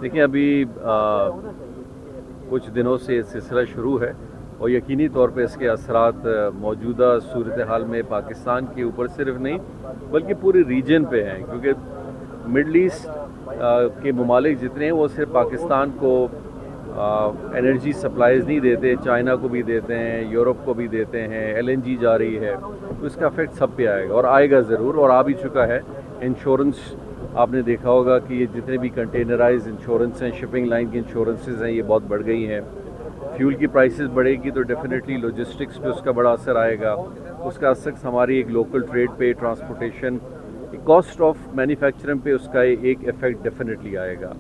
देखिए अभी कुछ दिनों से ये सिलसिला शुरू है और यकीनी तौर पे इसके असरात मौजूदा सूरत हाल में पाकिस्तान के ऊपर सिर्फ नहीं बल्कि पूरे रीजन पे हैं, क्योंकि मिडल ईस्ट के ममालिक जितने हैं वो सिर्फ पाकिस्तान को एनर्जी सप्लाईज नहीं देते, चाइना को भी देते हैं, यूरोप को भी देते हैं, LNG जा रही है, तो इसका इफेक्ट सब पे आएगा और आएगा ज़रूर और आ भी चुका है। इंश्योरेंस आपने देखा होगा कि ये जितने भी कंटेनराइज इंश्योरेंस हैं, शिपिंग लाइन की इंश्योरेंसेज हैं, ये बहुत बढ़ गई हैं। फ्यूल की प्राइसेस बढ़ेगी तो डेफिनेटली लॉजिस्टिक्स पे उसका बड़ा असर आएगा, उसका असर हमारी एक लोकल ट्रेड पे, ट्रांसपोर्टेशन, कॉस्ट ऑफ मैन्युफैक्चरिंग पे उसका एक इफ़ेक्ट डेफिनेटली आएगा।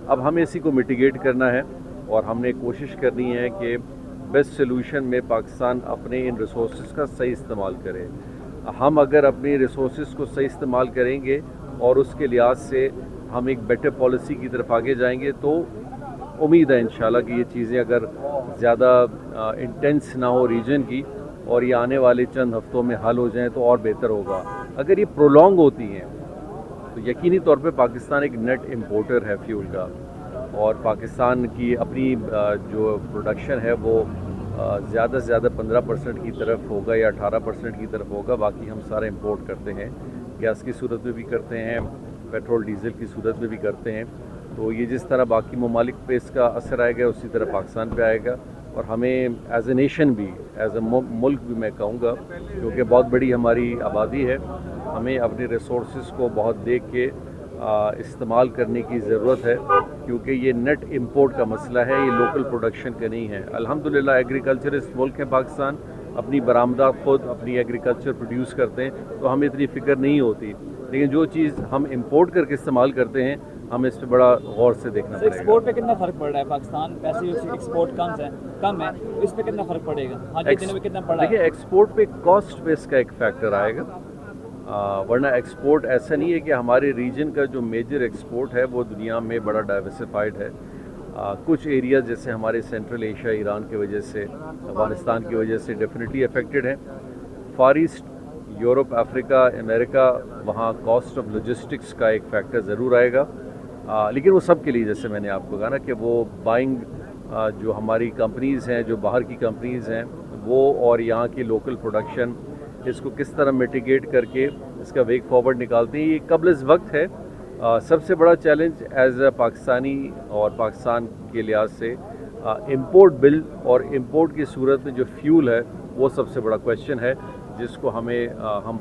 अब हमें इसी को मिटिगेट करना है और हमने कोशिश करनी है कि बेस्ट सोल्यूशन में पाकिस्तान अपने इन रिसोर्सेज का सही इस्तेमाल करे। हम अगर अपनी रिसोर्सेज को सही इस्तेमाल करेंगे और उसके लिहाज से हम एक बेटर पॉलिसी की तरफ आगे जाएंगे तो उम्मीद है इंशाल्लाह कि ये चीज़ें अगर ज़्यादा इंटेंस ना हो रीजन की और ये आने वाले चंद हफ्तों में हल हो जाएं तो और बेहतर होगा। अगर ये प्रोलॉन्ग होती हैं तो यकीनी तौर पे पाकिस्तान एक नेट इम्पोर्टर है फ्यूल का और पाकिस्तान की अपनी जो प्रोडक्शन है वो ज़्यादा से ज़्यादा 15% की तरफ होगा या 18% की तरफ होगा। बाकी हम सारा इंपोर्ट करते हैं, गैस की सूरत में भी करते हैं, पेट्रोल डीजल की सूरत में भी करते हैं। तो ये जिस तरह बाकी ममालिक पे इसका असर आएगा उसी तरह पाकिस्तान पे आएगा और हमें एज ए नेशन भी, एज ए मुल्क भी मैं कहूँगा, क्योंकि बहुत बड़ी हमारी आबादी है, हमें अपने रिसोर्सेज को बहुत देख के इस्तेमाल करने की ज़रूरत है, क्योंकि ये नेट इंपोर्ट का मसला है, ये लोकल प्रोडक्शन का नहीं है। अल्हम्दुलिल्लाह एग्रीकल्चरिस्ट मुल्क है पाकिस्तान, अपनी बरामदात खुद अपनी एग्रीकल्चर प्रोड्यूस करते हैं तो हमें इतनी फ़िक्र नहीं होती, लेकिन जो चीज़ हम इंपोर्ट करके इस्तेमाल करते हैं हमें इस पर बड़ा गौर से देखना पड़ेगा। एक्सपोर्ट पे कितना फ़र्क पड़ रहा है? पाकिस्तान पैसे एक्सपोर्ट कम है, इस पे कितना फ़र्क पड़ेगा? आज के दिनों में कितना पड़ा है? देखिए एक्सपोर्ट पे कॉस्ट बेस का एक फैक्टर आएगा, वरना एक्सपोर्ट ऐसा नहीं है कि हमारे रीजन का जो मेजर एक्सपोर्ट है वो दुनिया में बड़ा डाइवर्सिफाइड है। कुछ एरिया जैसे हमारे सेंट्रल एशिया, ईरान की वजह से, अफगानिस्तान की वजह से डेफिनेटली अफेक्टेड है। फार ईस्ट, यूरोप, अफ्रीका, अमेरिका, वहाँ कॉस्ट ऑफ लॉजिस्टिक्स का एक फैक्टर ज़रूर आएगा, लेकिन वो सब के लिए, जैसे मैंने आपको कहा ना कि वो बाइंग जो हमारी कंपनीज़ हैं, जो बाहर की कंपनीज़ हैं वो और यहाँ की लोकल प्रोडक्शन, इसको किस तरह मिटिगेट करके इसका वेग फॉरवर्ड निकालते हैं, ये कबल वक्त है। सबसे बड़ा चैलेंज एज ए पाकिस्तानी और पाकिस्तान के लिहाज से इंपोर्ट बिल और इंपोर्ट की सूरत में जो फ्यूल है वो सबसे बड़ा क्वेश्चन है, जिसको हम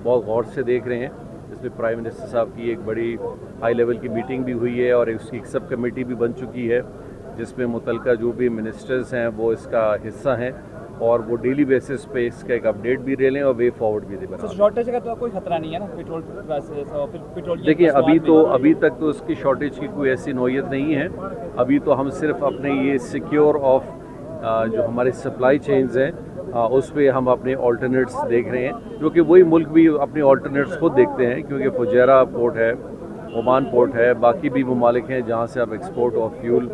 बहुत गौर से देख रहे हैं। इसमें प्राइम मिनिस्टर साहब की एक बड़ी हाई लेवल की मीटिंग भी हुई है और उसकी एक सब कमेटी भी बन चुकी है, जिसमें मुतलका जो भी मिनिस्टर्स हैं वो इसका हिस्सा हैं और वो डेली बेसिस पे इसका एक अपडेट भी ले लें और वे फॉरवर्ड भी दे। शॉर्टेज का तो कोई खतरा नहीं है ना पेट्रोल प्राइसेस और फिर पेट्रोल? देखिए अभी तक तो उसकी शॉर्टेज की कोई ऐसी नौयत नहीं है। अभी तो हम सिर्फ अपने ये सिक्योर ऑफ जो हमारे सप्लाई चेन्स हैं उस पर हम अपने ऑल्टरनेट्स देख रहे हैं, क्योंकि वही मुल्क भी अपने ऑल्टरनेट्स खुद देखते हैं, क्योंकि फुजैरा पोर्ट है, ओमान पोर्ट है, बाकी भी ममालिक हैं जहाँ से अब एक्सपोर्ट ऑफ फ्यूल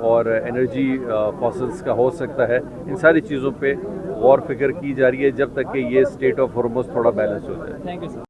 और एनर्जी फॉसल्स का हो सकता है। इन सारी चीज़ों पे गौर फिक्र की जा रही है जब तक कि ये स्टेट ऑफ हॉर्मस थोड़ा बैलेंस हो जाए। Thank you sir.